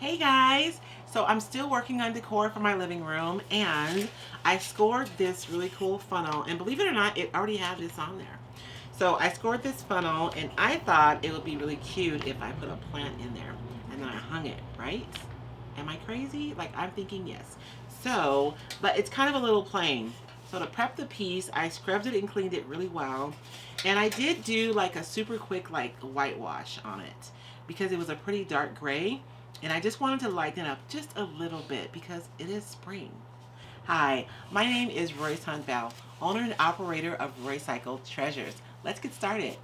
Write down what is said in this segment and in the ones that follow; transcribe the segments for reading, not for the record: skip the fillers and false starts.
Hey guys, so I'm still working on decor for my living room and I scored this really cool funnel, and believe it or not, it already has this on there. So I scored this funnel and I thought it would be really cute if I put a plant in there and then I hung it, right? Am I crazy? Like, I'm thinking yes. So, but it's kind of a little plain. So to prep the piece, I scrubbed it and cleaned it really well. And I did do like a super quick like whitewash on it because it was a pretty dark gray. And I just wanted to lighten it up just a little bit because it is spring. Hi, my name is Royce Bell, owner and operator of Roycycled Treasures. Let's get started.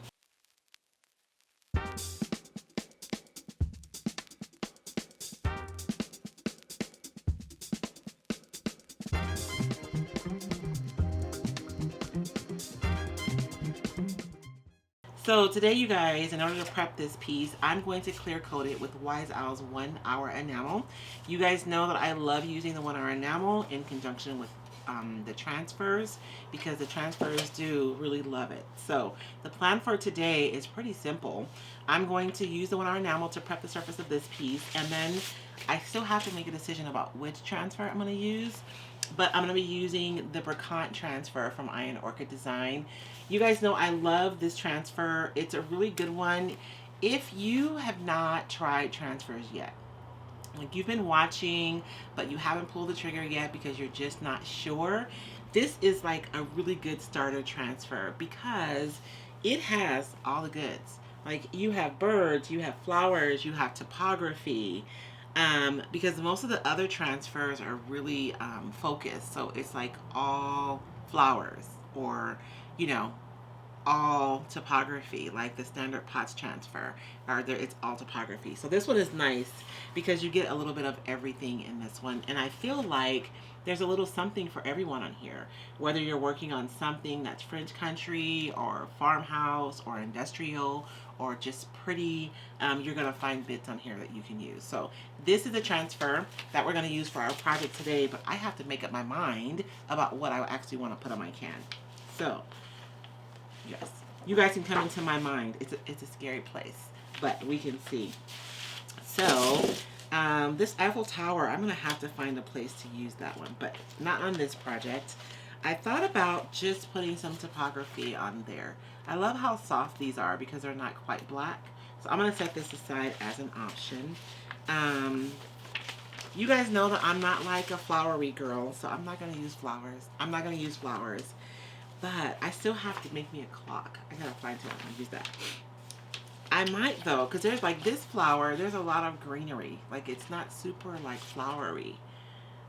So today, you guys, in order to prep this piece, I'm going to clear coat it with Wise Owl's 1 hour enamel. You guys know that I love using the 1 hour enamel in conjunction with the transfers because the transfers do really love it. So the plan for today is pretty simple. I'm going to use the 1 hour enamel to prep the surface of this piece, and then I still have to make a decision about which transfer I'm going to use. But I'm going to be using the Bricant transfer from Iron Orchid Design. You guys know I love this transfer. It's a really good one. If you have not tried transfers yet, like you've been watching, but you haven't pulled the trigger yet because you're just not sure, this is like a really good starter transfer because it has all the goods. Like you have birds, you have flowers, you have topography, because most of the other transfers are really focused. So it's like all flowers or, you know, all topography, like the standard pots transfer, or there it's all topography. So this one is nice because you get a little bit of everything in this one, and I feel like there's a little something for everyone on here. Whether you're working on something that's French country or farmhouse or industrial or just pretty, you're gonna find bits on here that you can use. So this is a transfer that we're gonna use for our project today, but I have to make up my mind about what I actually want to put on my can. So yes, you guys can come into my mind. It's a scary place, but we can see. So, this Eiffel Tower, I'm going to have to find a place to use that one, but not on this project. I thought about just putting some topography on there. I love how soft these are because they're not quite black. So I'm going to set this aside as an option. You guys know that I'm not like a flowery girl, so I'm not going to use flowers. I'm not going to use flowers. But I still have to make me a clock. I gotta find something to use that. I might though, because there's like this flower, there's a lot of greenery. Like it's not super like flowery.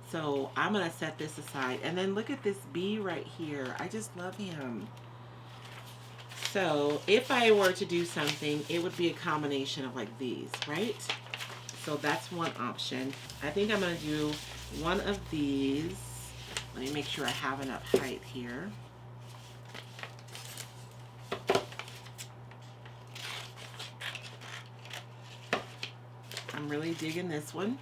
So I'm gonna set this aside. And then look at this bee right here. I just love him. So if I were to do something, it would be a combination of like these, right? So that's one option. I think I'm gonna do one of these. Let me make sure I have enough height here. I'm really digging this one,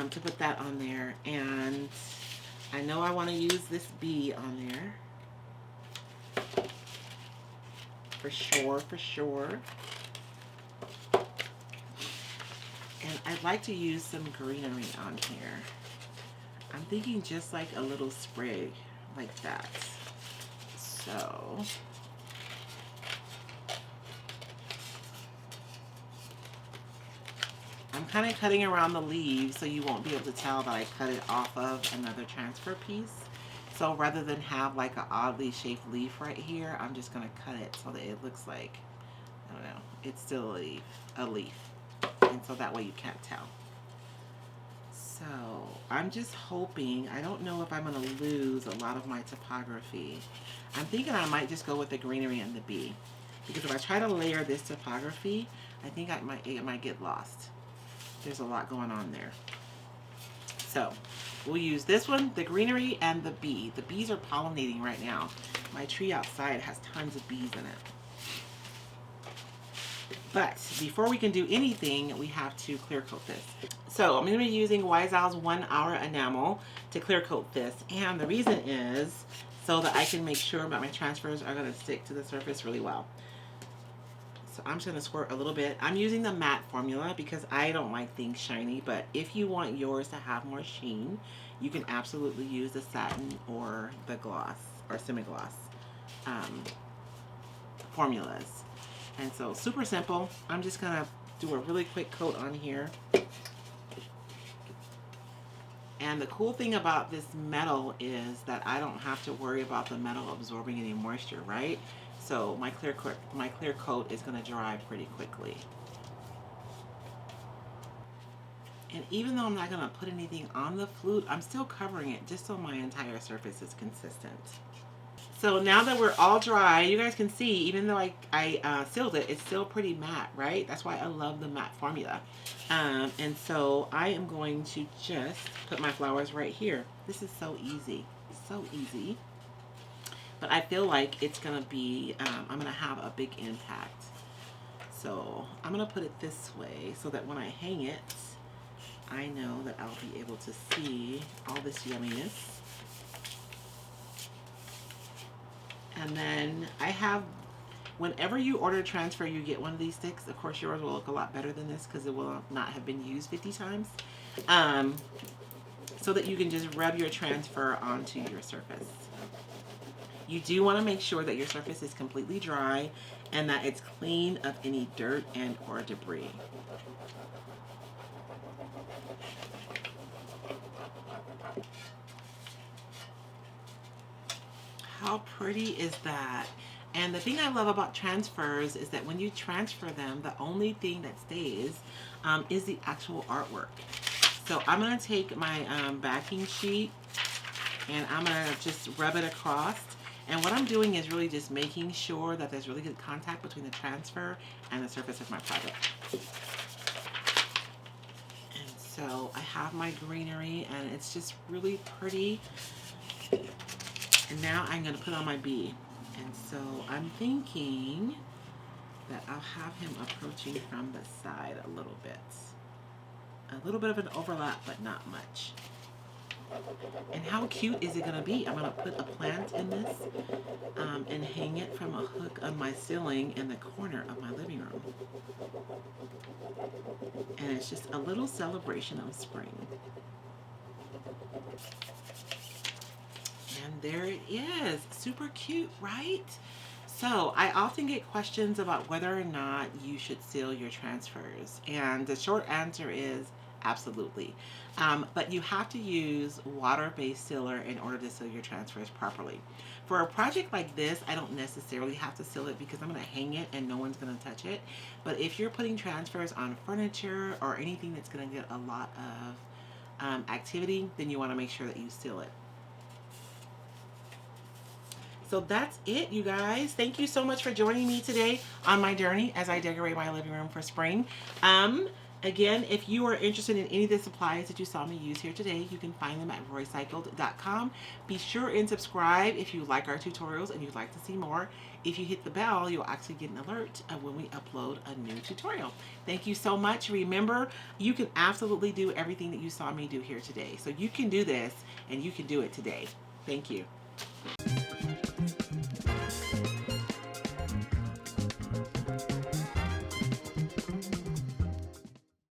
to put that on there, and I know I want to use this bee on there for sure, for sure. And I'd like to use some greenery on here. I'm thinking just like a little sprig like that. So I'm kind of cutting around the leaves so you won't be able to tell that I cut it off of another transfer piece. So rather than have like an oddly shaped leaf right here, I'm just going to cut it so that it looks like, I don't know, it's still a leaf. And so that way you can't tell. So I'm just hoping, I don't know if I'm going to lose a lot of my topography. I'm thinking I might just go with the greenery and the bee. Because if I try to layer this topography, I think it might get lost. There's a lot going on there. So we'll use this one, the greenery, and the bee. The bees are pollinating right now. My tree outside has tons of bees in it. But before we can do anything, we have to clear coat this. So I'm going to be using Wise Owl's 1 hour enamel to clear coat this. And the reason is so that I can make sure that my transfers are going to stick to the surface really well. So I'm just going to squirt a little bit. I'm using the matte formula because I don't like things shiny, but if you want yours to have more sheen, you can absolutely use the satin or the gloss or semi-gloss formulas. And so super simple. I'm just going to do a really quick coat on here. And the cool thing about this metal is that I don't have to worry about the metal absorbing any moisture, right? So my clear coat is going to dry pretty quickly. And even though I'm not going to put anything on the flute, I'm still covering it just so my entire surface is consistent. So now that we're all dry, you guys can see, even though I sealed it, it's still pretty matte, right? That's why I love the matte formula. And so I am going to just put my flowers right here. This is so easy, so easy. But I feel like it's going to be, I'm going to have a big impact. So I'm going to put it this way so that when I hang it, I know that I'll be able to see all this yumminess. And then I have, whenever you order transfer, you get one of these sticks. Of course, yours will look a lot better than this because it will not have been used 50 times. So that you can just rub your transfer onto your surface. You do want to make sure that your surface is completely dry and that it's clean of any dirt and or debris. How pretty is that? And the thing I love about transfers is that when you transfer them, the only thing that stays is the actual artwork. So I'm going to take my backing sheet and I'm going to just rub it across. And what I'm doing is really just making sure that there's really good contact between the transfer and the surface of my project. And so I have my greenery and it's just really pretty. And now I'm going to put on my bee. And so I'm thinking that I'll have him approaching from the side a little bit. A little bit of an overlap, but not much. And how cute is it going to be? I'm going to put a plant in this and hang it from a hook on my ceiling in the corner of my living room. And it's just a little celebration of spring. And there it is. Super cute, right? So I often get questions about whether or not you should seal your transfers. And the short answer is absolutely. But you have to use water-based sealer in order to seal your transfers properly. For a project like this, I don't necessarily have to seal it because I'm going to hang it and no one's going to touch it. But if you're putting transfers on furniture or anything that's going to get a lot of activity, then you want to make sure that you seal it. So that's it, you guys. Thank you so much for joining me today on my journey as I decorate my living room for spring. Again, if you are interested in any of the supplies that you saw me use here today, you can find them at roycycled.com. Be sure and subscribe if you like our tutorials and you'd like to see more. If you hit the bell, you'll actually get an alert of when we upload a new tutorial. Thank you so much. Remember, you can absolutely do everything that you saw me do here today. So you can do this and you can do it today. Thank you.